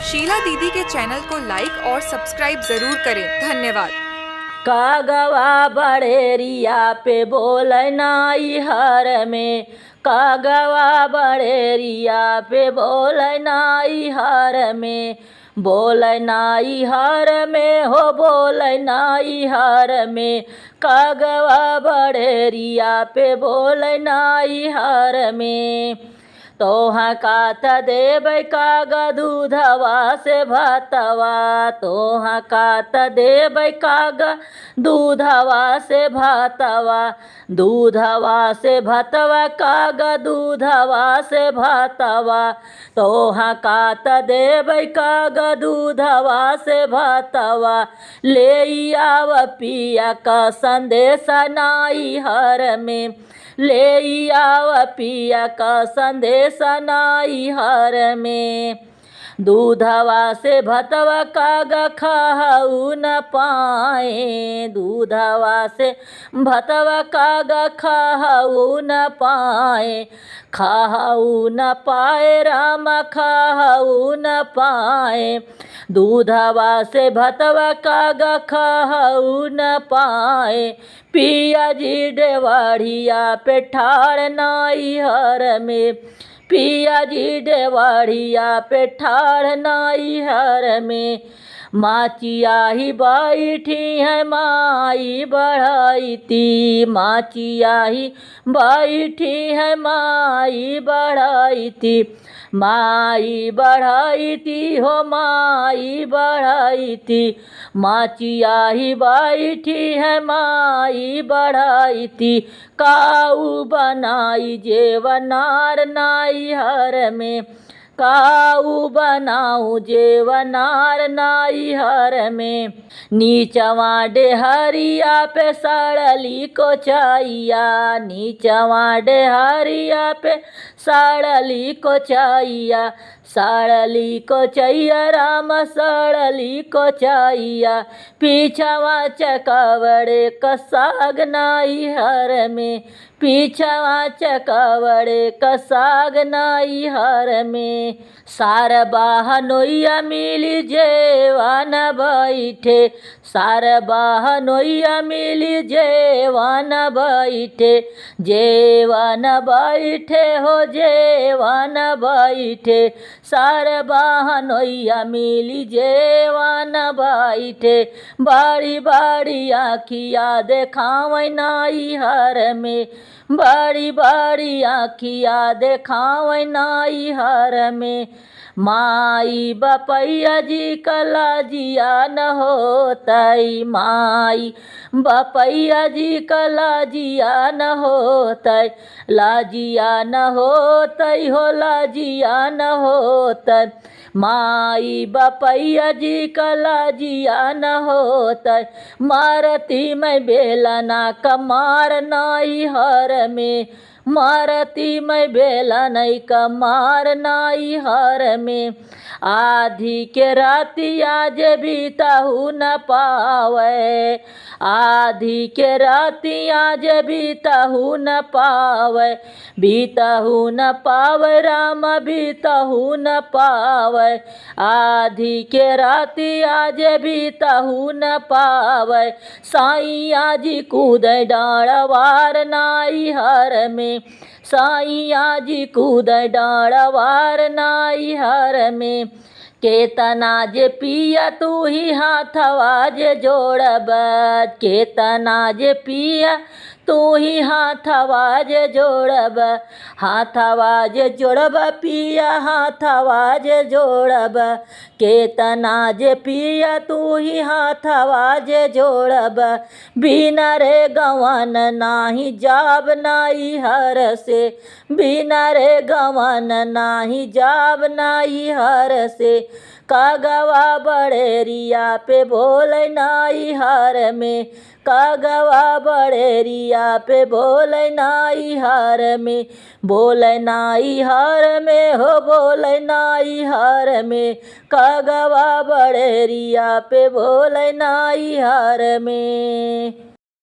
शीला दीदी के चैनल को लाइक और सब्सक्राइब जरूर करें। धन्यवाद। कागवा बड़ेरिया पे बोले नाई हर में, कागवा बड़ेरिया पे बोले नाई हर में, बोले नाई हर में हो बोले नाई हर में, कागवा बड़ेरिया पे बोले नाई हर में। तोहा कात देबै कागा दूधवा से भातवा, तोहा कात देबै कागा दूधवा से भातवा, दूधवा से भातवा कागा दूधवा से भातवा, तोहा कात देबै कागा दूधवा से भातवा। ले आव पिया का संदेशा नाई हर में, ले आव पिया का संदेशा नाई हर में। दूधवा से भतवा कागा खाऊ न पाए, दूधवा से भतवा कागा खाऊ न पाए, खाऊ न पाए रामा खाऊ न पाए, दूधवा से भतवा कागा खाऊ न पाए। पिया जी डेवढ़िया पे ठाड़ नाई हर में, पिया जी डेवढ़िया पे ठाड़ नाई हर में। माचिया ही बैठी है माई बढ़ाईती, माचिया ही बैठी है माई बढ़ाईती, माई बढ़ाईती हो माई बढ़ाईती, माचिया ही बैठी है माई बढ़ाईती। काऊ बनाई जेवनार नाई हर में, काऊ बनाऊ जेवनार नाई हर में। नीचवा डेहरिया पे सड़ली को चाहिया, नीचवा डेहरिया पे सड़ली को चाहिया, सड़ली को चाहिया राम सड़ली को चाहिया। पीछवा चकवड़े का साग नाई हर में, पीछवा चकवड़े का साग नाई हर में। सार बहनोइया मिली जेवान बैठे, सार बहनोइया मिली जेवान बैठे, जेवान बैठे हो जेवान बैठे, सार बहनोइया मिली जेवान बैठे। बड़ी बड़ी आँखिया देखावै नाई हर में, बड़ी बड़ी आँखिया देखावै नाई हर में। माई बपैया जी का लाजिया न होतई, माई बपैया जी का लाजिया न होतई, लाजिया न होतई हो लाजिया न होतई, माई बपैया जी का लाजिया न होतई। मारती मैं बेलना कमार नाई हर में, मारती मैं बेला नहीं कमार नाई हर में। आधी के राती आज बीताहू न पावे, आधी के राती आज बीताहू न पावे, बीताहू न पावे राम बीताहू न पावे, आधी के राती आज बीताहू न पावे। साईं जी कूद डाँड़वार नाई हर में, साईं जी कूद डाँड़वार नाई हर में। केतना जे पिया तू ही हाथवा जे जोड़ब, केतना जे पिया तू ही हाथवा जे जोड़ब, हाथवा जे जोड़ब पिया हाथवा जे जोड़ब, केतना जे पिया तू ही हाथवा जे जोड़ब। बिना रे गवन नाही जाब नाई हर से, बिना रे गवन नाही जाब नाई हर से। कागवा बड़ेरिया पे बोले नाई हर में, कागवा बड़ेरिया पे बोले नाई हर में, बोले नाई हर में हो बोले नाई हर में, कागवा बड़ेरिया पे बोले नाई हर में।